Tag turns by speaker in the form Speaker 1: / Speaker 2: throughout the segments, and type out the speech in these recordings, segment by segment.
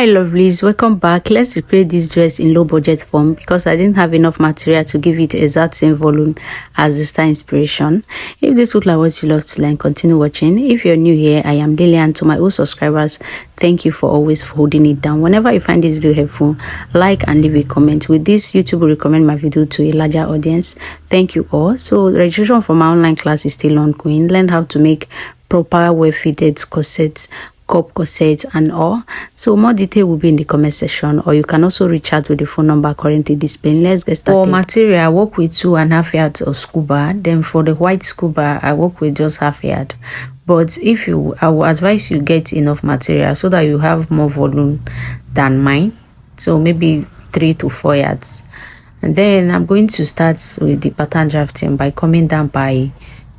Speaker 1: Hi lovelies, welcome back. Let's recreate this dress in low budget form because I didn't have enough material to give it exact same volume as the style inspiration. If this look like what you love to learn, continue watching. If you're new here, I am Lillian. To my old subscribers, thank you for always holding it down. Whenever you find this video helpful, like and leave a comment. With this, YouTube will recommend my video to a larger audience. Thank you all. So the registration for my online class is still ongoing. Learn how to make proper well-fitted corsets, cup corsets and all. So more detail will be in the comment section, or you can also reach out with the phone number currently displaying. Let's get started. For material, I work with 2.5 yards of scuba. Then for the white scuba, I work with just half yard. But I will advise you get enough material so that you have more volume than mine. So maybe 3 to 4 yards. And then I'm going to start with the pattern drafting by coming down by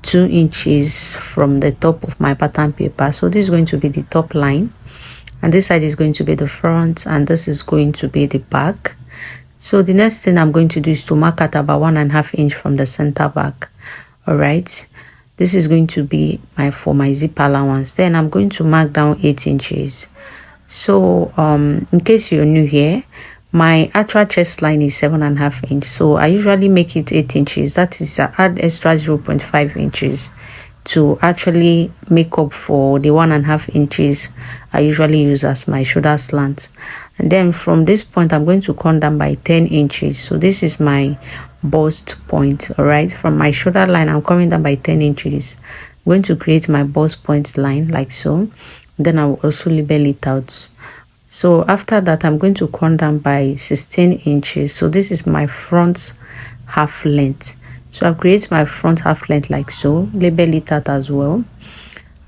Speaker 1: 2 inches from the top of my pattern paper. So this is going to be the top line, and this side is going to be the front, and this is going to be the back. So the next thing I'm going to do is to mark at about 1.5 inch from the center back. All right, this is going to be for my zip allowance. Then I'm going to mark down 8 inches. So in case you're new here, my actual chest line is 7.5 inch, so I usually make it 8 inches. That is, I add extra 0.5 inches to actually make up for the 1.5 inches I usually use as my shoulder slant. And then from this point, I'm going to come down by 10 inches. So this is my bust point. All right, from my shoulder line, I'm coming down by 10 inches. I'm going to create my bust point line like so. Then I will also label it out. So after that, I'm going to come down by 16 inches. So this is my front half length. So I've created my front half length like so, label it out as well.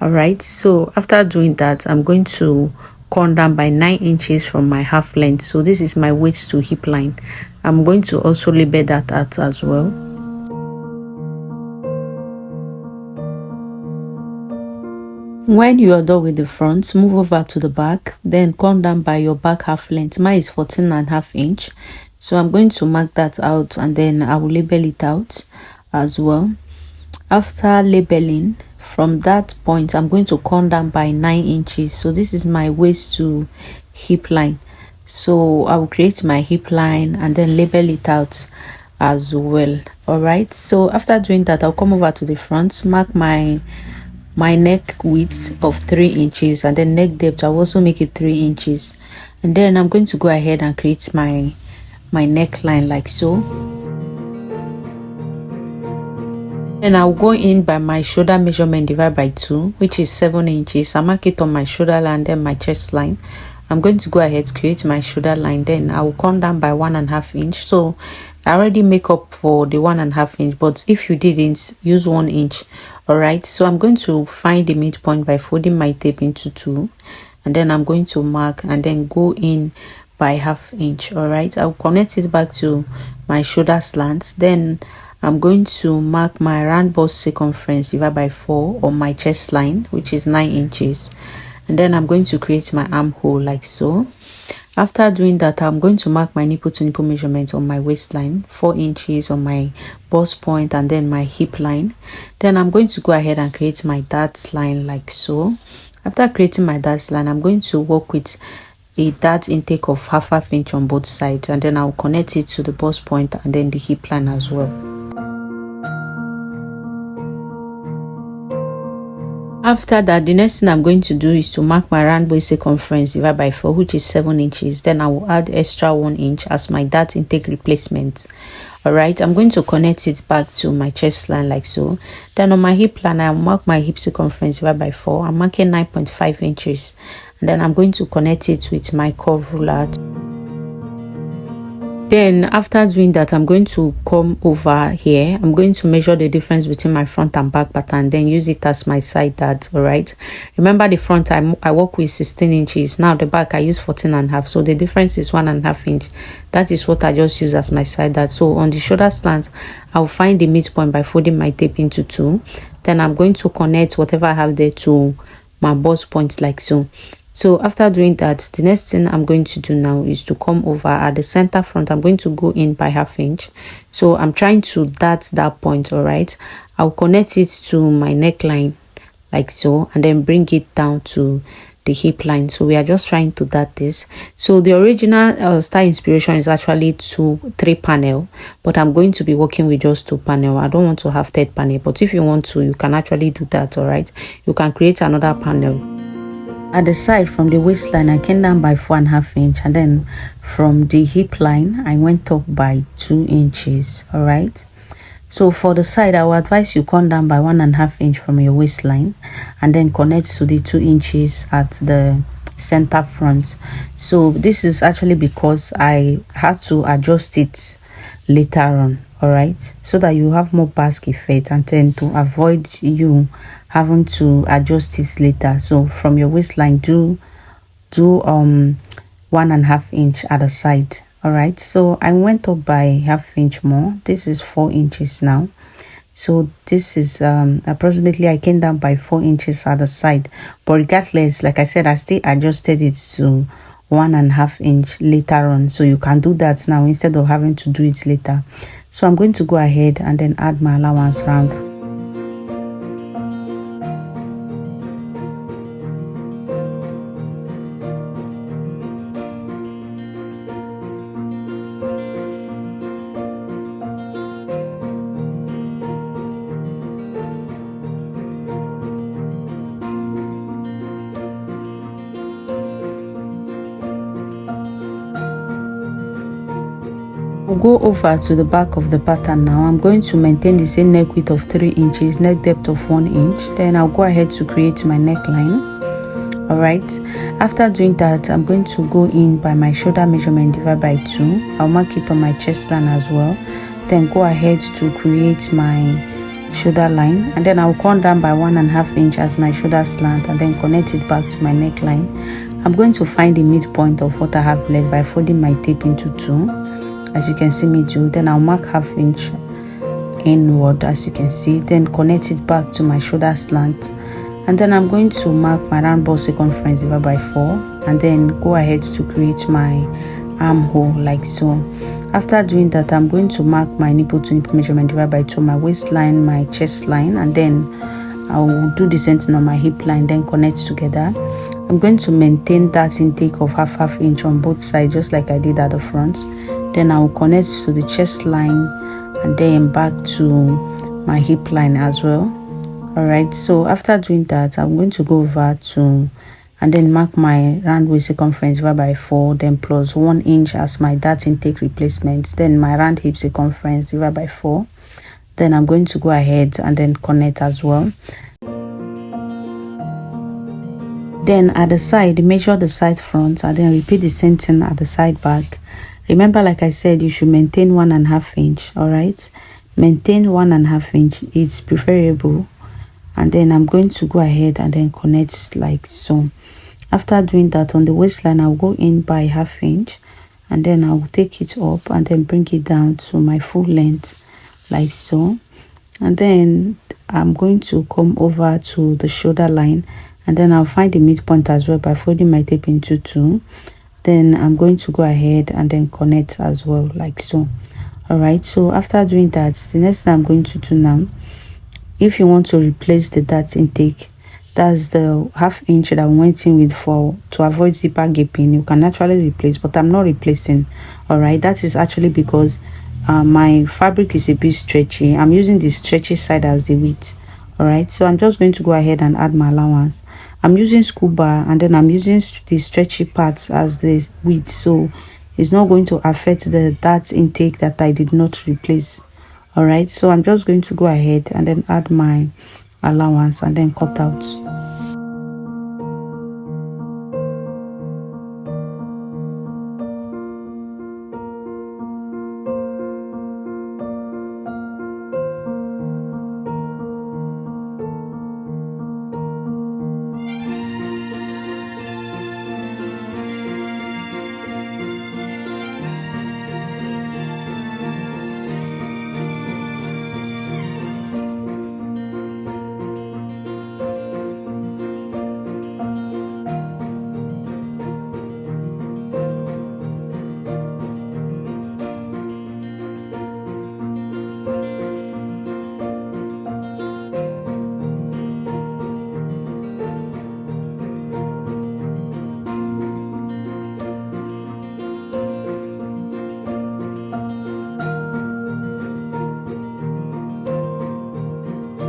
Speaker 1: All right, so after doing that, I'm going to come down by 9 inches from my half length. So this is my waist to hip line. I'm going to also label that out as well. When you are done with the front, move over to the back, then come down by your back half length. Mine is 14.5 inch. So I'm going to mark that out, and then I will label it out as well. After labeling, from that point, I'm going to come down by 9 inches. So this is my waist to hip line. So I will create my hip line and then label it out as well. All right. So after doing that, I'll come over to the front, mark my neck width of 3 inches, and then neck depth I'll also make it 3 inches. And then I'm going to go ahead and create my neckline like so. And I'll go in by my shoulder measurement divided by 2, which is 7 inches. I mark it on my shoulder line, then my chest line. I'm going to go ahead to create my shoulder line. Then I will come down by 1.5 inch. So I already make up for the 1.5 inch, but if you didn't, use 1 inch. All right, so I'm going to find the midpoint by folding my tape into 2, and then I'm going to mark and then go in by 1/2 inch. All right, I'll connect it back to my shoulder slant. Then I'm going to mark my round bust circumference divided by 4 on my chest line, which is 9 inches, and then I'm going to create my armhole like so. After doing that, I'm going to mark my nipple to nipple measurement on my waistline, 4 inches on my bust point, and then my hip line. Then I'm going to go ahead and create my dart line like so. After creating my dart line, I'm going to work with a dart intake of 1/2 inch on both sides, and then I'll connect it to the bust point and then the hip line as well. After that, the next thing I'm going to do is to mark my round waist circumference divided by 4, which is 7 inches. Then I will add extra 1 inch as my dart intake replacement. All right, I'm going to connect it back to my chest line like so. Then on my hip line, I'll mark my hip circumference divided by 4. I'm marking 9.5 inches. And then I'm going to connect it with my curve ruler. Then after doing that, I'm going to come over here. I'm going to measure the difference between my front and back pattern, then use it as my side dart. All right, remember the front I work with 16 inches. Now the back I use 14.5, so the difference is 1.5 inch. That is what I just use as my side dart. So on the shoulder slant, I'll find the midpoint by folding my tape into 2. Then I'm going to connect whatever I have there to my bust point like so. So after doing that, the next thing I'm going to do now is to come over at the center front. I'm going to go in by 1/2 inch. So I'm trying to dart that point. All right, I'll connect it to my neckline like so, and then bring it down to the hip line. So we are just trying to dart this. So the original style inspiration is actually 3 panel, but I'm going to be working with just 2 panel. I don't want to have third panel, but if you want to, you can actually do that. All right, you can create another panel. At the side from the waistline, I came down by 4.5 inch, and then from the hip line I went up by 2 inches. All right, so for the side, I will advise you come down by 1.5 inch from your waistline and then connect to the 2 inches at the center front. So this is actually because I had to adjust it later on, all right, so that you have more basque effect, and then to avoid you having to adjust it later. So from your waistline, do 1.5 inch at the side. All right, so I went up by 1/2 inch more. This is 4 inches now. So this is approximately, I came down by 4 inches at the side, but regardless, like I said, I still adjusted it to 1.5 inch later on. So you can do that now instead of having to do it later. So I'm going to go ahead and then add my allowance round. I'll go over to the back of the pattern now. I'm going to maintain the same neck width of 3 inches, neck depth of 1 inch. Then I'll go ahead to create my neckline. All right, after doing that, I'm going to go in by my shoulder measurement, divide by 2. I'll mark it on my chest line as well. Then go ahead to create my shoulder line, and then I'll come down by 1.5 inch as my shoulder slant, and then connect it back to my neckline. I'm going to find the midpoint of what I have left by folding my tape into 2, as you can see me do. Then I'll mark 1/2 inch inward, as you can see, then connect it back to my shoulder slant, and then I'm going to mark my round bust circumference divided by 4, and then go ahead to create my armhole like so. After doing that, I'm going to mark my nipple to nipple measurement divided by 2, my waistline, my chest line, and then I will do the same thing on my hip line, then connect together. I'm going to maintain that intake of 1/2 inch on both sides, just like I did at the front. Then I will connect to the chest line and then back to my hip line as well. All right, so after doing that, I'm going to go over to and then mark my round waist circumference divided by 4, then plus 1 inch as my dart intake replacement, then my round hip circumference divided by 4. Then I'm going to go ahead and then connect as well. Then at the side, measure the side front and then repeat the same thing at the side back. Remember, like I said, you should maintain 1.5 inch. All right, maintain 1.5 inch, it's preferable. And then I'm going to go ahead and then connect like so. After doing that, on the waistline, I'll go in by 1/2 inch, and then I'll take it up and then bring it down to my full length like so. And then I'm going to come over to the shoulder line, and then I'll find the midpoint as well by folding my tape into 2. Then I'm going to go ahead and then connect as well like so. All right, so after doing that, the next thing I'm going to do now, if you want to replace the dart intake, that's the 1/2 inch that I went in with to avoid zipper gaping, you can actually replace, but I'm not replacing. All right, that is actually because my fabric is a bit stretchy. I'm using the stretchy side as the width. All right, so I'm just going to go ahead and add my allowance. I'm using scuba, and then I'm using the stretchy parts as the width, so it's not going to affect the dart intake that I did not replace. All right, so I'm just going to go ahead and then add my allowance and then cut out.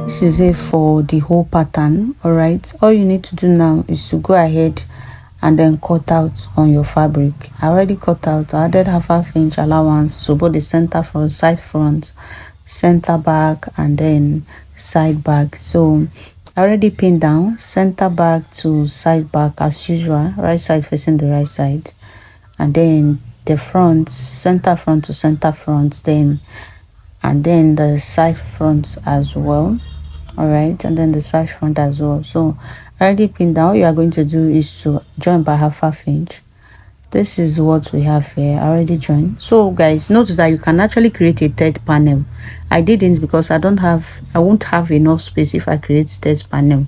Speaker 1: This is it for the whole pattern. All right, all you need to do now is to go ahead and then cut out on your fabric. I already cut out. I added half inch allowance to both the center front, side front, center back, and then side back. So I already pinned down center back to side back as usual, right side facing the right side, and then the front, center front to center front, then and then the side front as well. All right, and then the side front as well. So already pinned down. All you are going to do is to join by half inch. This is what we have here. I already joined. So guys, note that you can actually create a third panel. I didn't because I won't have enough space if I create third panel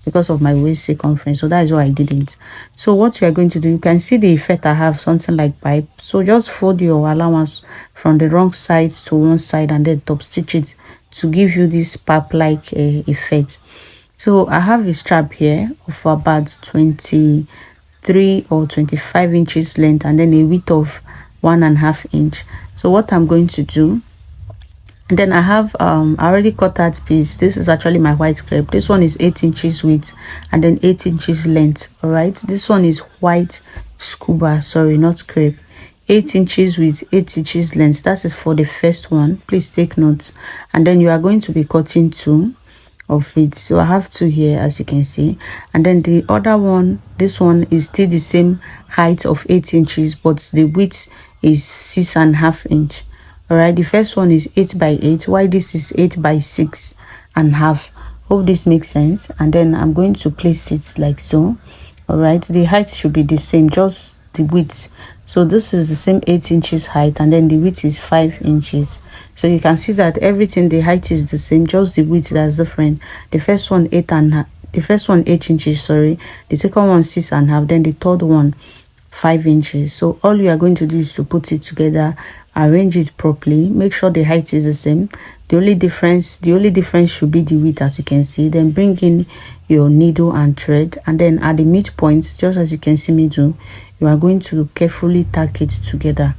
Speaker 1: because of my waist circumference. So that is why I didn't. So what you are going to do, you can see the effect I have, something like pipe. So just fold your allowance from the wrong side to one side and then top stitch it to give you this pipe like effect. So I have a strap here of about 23 or 25 inches length and then a width of 1.5 inch. So what I'm going to do, and then I have I already cut that piece. This is actually my white crepe. This one is 8 inches width and then 8 inches length. All right, this one is white scuba, sorry, not crepe. 8 inches with 8 inches length. That is for the first one. Please take notes. And then you are going to be cutting 2 of it. So I have 2 here, as you can see. And then the other one, this one is still the same height of 8 inches, but the width is 6.5 inch. All right, the first one is 8 by 8, while this is 8 by 6.5. Hope this makes sense. And then I'm going to place it like so. All right, the height should be the same, just the width. So this is the same 8 inches height, and then the width is 5 inches. So you can see that everything, the height is the same, just the width that's different. The first one 8 inches, sorry. The second one 6.5. Then the third one 5 inches. So all you are going to do is to put it together, arrange it properly, make sure the height is the same. The only difference should be the width, as you can see. Then bring in your needle and thread, and then at the midpoint, just as you can see me do, you are going to carefully tack it together.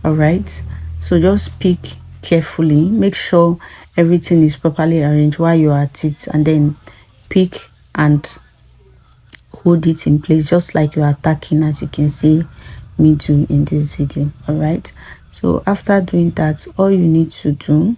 Speaker 1: All right, so just pick carefully, make sure everything is properly arranged while you are at it, and then pick and hold it in place just like you are tacking, as you can see me do in this video. All right, so after doing that, all you need to do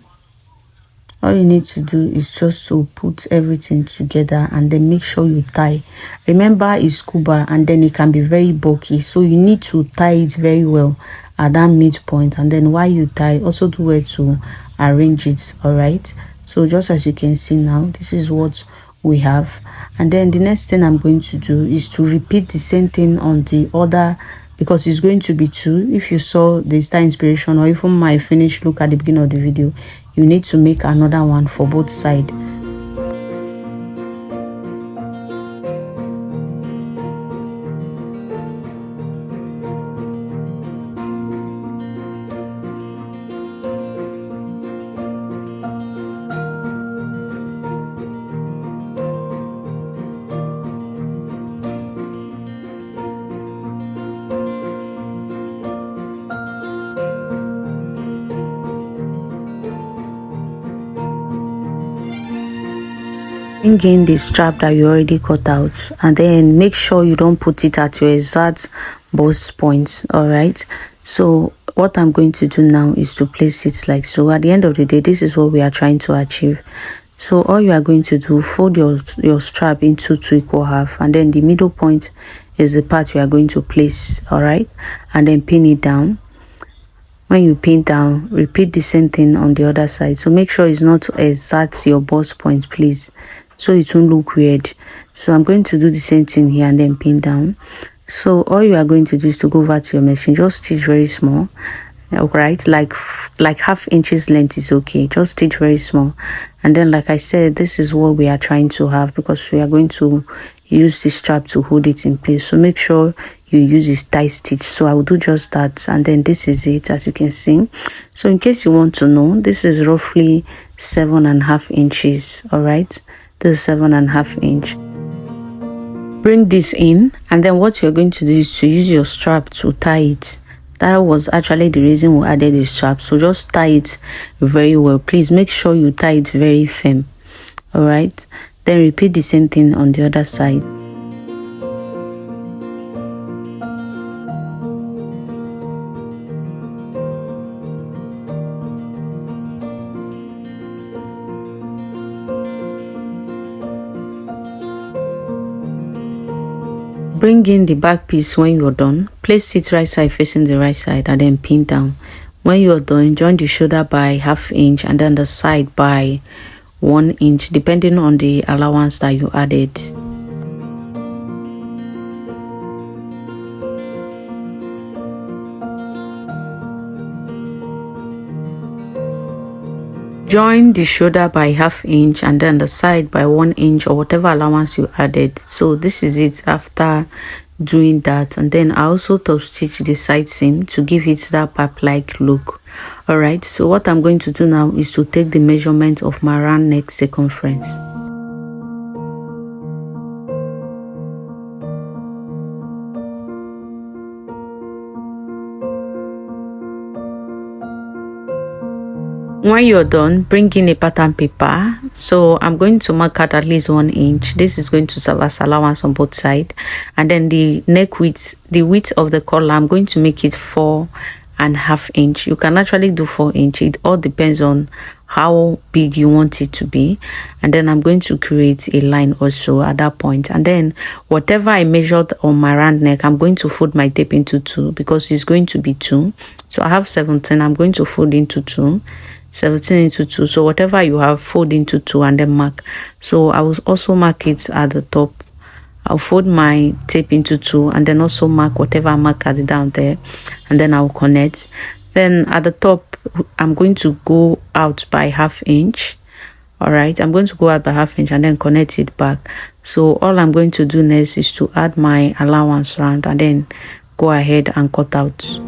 Speaker 1: is just to put everything together and then make sure you tie. Remember, it's scuba and then it can be very bulky, so you need to tie it very well at that midpoint, and then while you tie, also do well to arrange it. All right, so just as you can see now, this is what we have. And then the next thing I'm going to do is to repeat the same thing on the other, because it's going to be 2. If you saw the style inspiration or even my finished look at the beginning of the video, you need to make another one for both sides. Bring in the strap that you already cut out, and then make sure you don't put it at your exact bust point. All right, so what I'm going to do now is to place it like so. At the end of the day, this is what we are trying to achieve. So all you are going to do, fold your strap into 2 equal half, and then the middle point is the part you are going to place. All right, and then pin it down. When you pin down, repeat the same thing on the other side. So make sure it's not exact your bust point, please, so it won't look weird. So I'm going to do the same thing here and then pin down. So all you are going to do is to go over to your machine, just stitch very small. All right, like half inches length is okay, just stitch very small. And then, like I said, this is what we are trying to have, because we are going to use the strap to hold it in place. So make sure you use this tie stitch. So I will do just that, and then this is it, as you can see. So in case you want to know, this is roughly 7.5 inches. All right, this is 7.5 inch. Bring this in, and then what you're going to do is to use your strap to tie it. That was actually the reason we added the strap. So just tie it very well. Please make sure you tie it very firm. All right, then repeat the same thing on the other side. Bring in the back piece when you're done. Place it right side facing the right side and then pin down. When you're done, join the shoulder by 1/2 inch and then the side by 1 inch, depending on the allowance that you added. Join the shoulder by 1/2 inch and then the side by 1 inch or whatever allowance you added. So this is it after doing that. And then I also top stitch the side seam to give it that pipe-like look. All right, so what I'm going to do now is to take the measurement of my round neck circumference. When you're done, bring in a pattern paper. So I'm going to mark out at least 1 inch. This is going to serve as allowance on both sides. And then the neck width, the width of the collar, I'm going to make it 4.5 inch. You can actually do 4 inch. It all depends on how big you want it to be. And then I'm going to create a line also at that point. And then whatever I measured on my round neck, I'm going to fold my tape into 2 because it's going to be 2. So I have 17. I'm going to fold into 2. 17 into 2. So whatever you have, fold into 2 and then mark. So I will also mark it at the top. I'll fold my tape into 2 and then also mark whatever I mark at the down there, and then I'll connect. Then at the top, I'm going to go out by 1/2 inch. All right, I'm going to go out by 1/2 inch and then connect it back. So all I'm going to do next is to add my allowance round and then go ahead and cut out.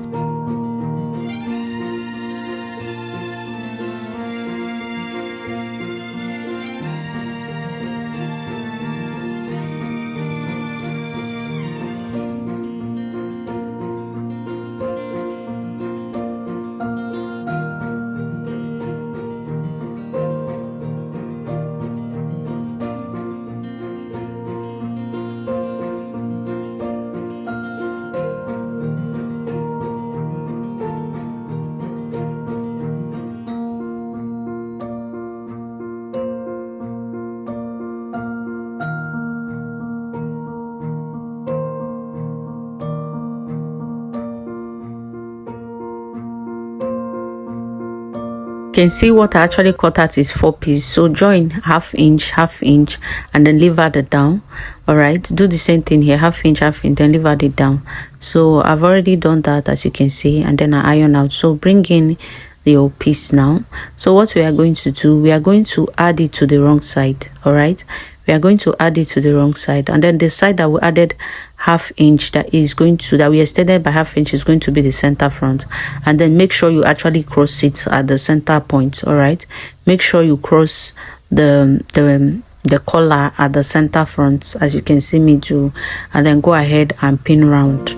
Speaker 1: Can see what I actually cut out is 4 pieces. So join 1/2 inch, 1/2 inch, and then leave out the down. All right, do the same thing here, 1/2 inch, 1/2 inch, then leave out it down. So I've already done that, as you can see, and then I iron out. So bring in your piece now. So what we are going to do, we are going to add it to the wrong side. All right, we are going to add it to the wrong side, and then the side that we added 1/2 inch, that we extended by 1/2 inch, is going to be the center front. And then make sure you actually cross it at the center point. All right, make sure you cross the collar at the center front, as you can see me do, and then go ahead and pin round.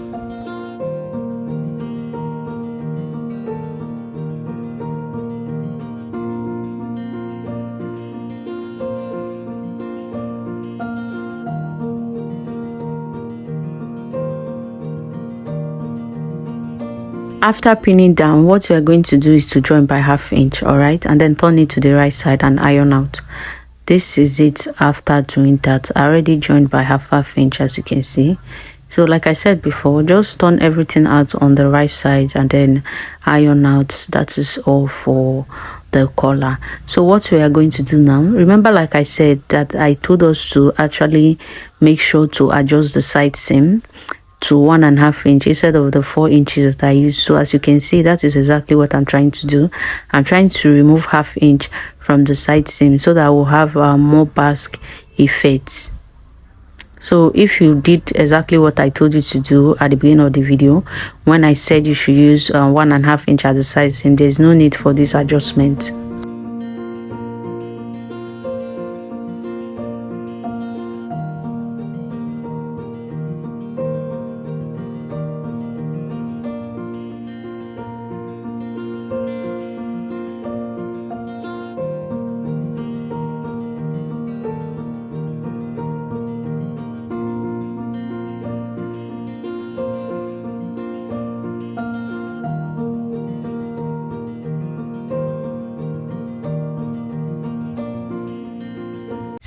Speaker 1: After pinning down, what you are going to do is to join by 1/2 inch. All right, and then turn it to the right side and iron out. This is it after doing that. I already joined by 1/2 inch, as you can see. So like I said before, just turn everything out on the right side and then iron out. That is all for the collar. So what we are going to do now, remember, like I said, that I told us to actually make sure to adjust the side seam to 1.5 inch instead of the 4 inches that I used. So as you can see, that is exactly what I'm trying to do. I'm trying to remove 1/2 inch from the side seam so that I will have more basque effects. So if you did exactly what I told you to do at the beginning of the video, when I said you should use 1.5 inch at the side seam, there's no need for this adjustment.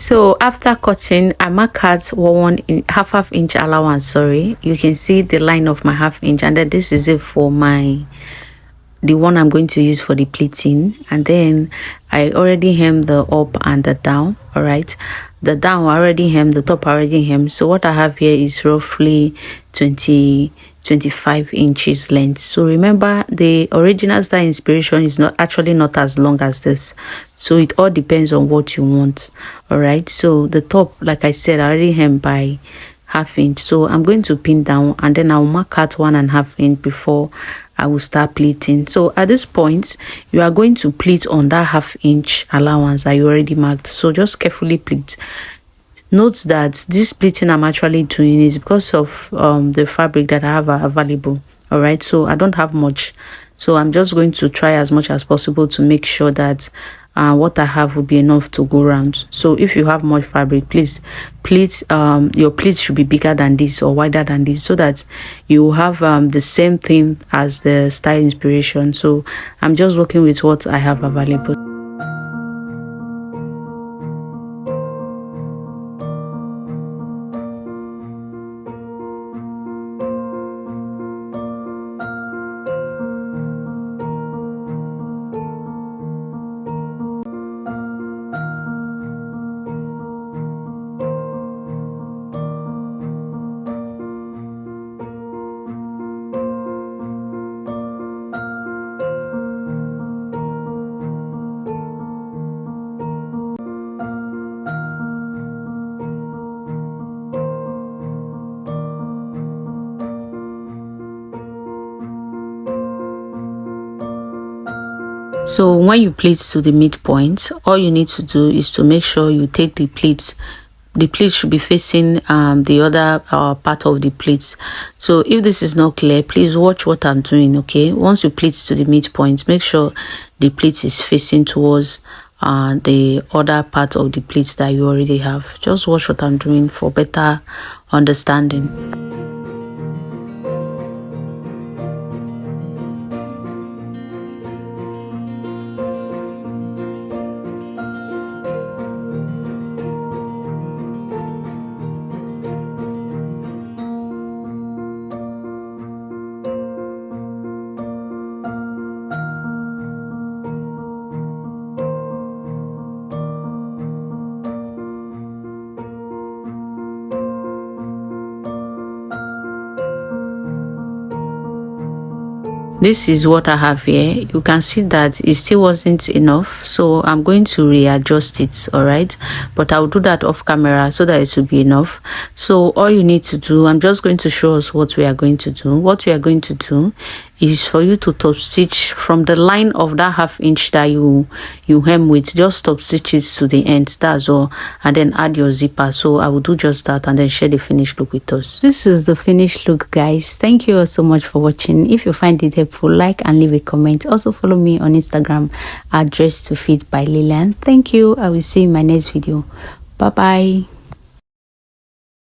Speaker 1: So after cutting, I mark out half inch allowance. Sorry, you can see the line of my half inch, and then this is it for the one I'm going to use for the pleating. And then I already hem the up and the down. All right, the down already hem, the top already hem. So what I have here is roughly 25 inches length. So remember, the original style inspiration is not as long as this, so it all depends on what you want. All right, so the top, like I said, I already hem by half inch, so I'm going to pin down, and then I'll mark out 1.5 inch before I will start pleating. So at this point, you are going to pleat on that half inch allowance that you already marked. So just carefully pleat. Note that this pleating I'm actually doing is because of the fabric that I have available. All right, so I don't have much, so I'm just going to try as much as possible to make sure that what I have will be enough to go around. So if you have much fabric, please pleats, your pleats should be bigger than this or wider than this, so that you have the same thing as the style inspiration. So I'm just working with what I have available. So when you pleat to the midpoint, all you need to do is to make sure you take the pleats. The pleat should be facing the other part of the pleats. So if this is not clear, please watch what I'm doing. Okay, once you pleat to the midpoint, make sure the pleat is facing towards the other part of the pleats that you already have. Just watch what I'm doing for better understanding. This is what I have here. You can see that it still wasn't enough, so I'm going to readjust it. All right, but I'll do that off camera so that it will be enough. So all you need to do, I'm just going to show us what we are going to do. What we are going to do is for you to top stitch from the line of that half inch that you hem with. Just top stitch it to the end, that's all, and then add your zipper. So I will do just that and then share the finished look with us. This is the finished look, guys. Thank you all so much for watching. If you find it helpful, like and leave a comment. Also follow me on Instagram at Dress to Fit by Lillian. Thank you. I will see you in my next video. Bye bye.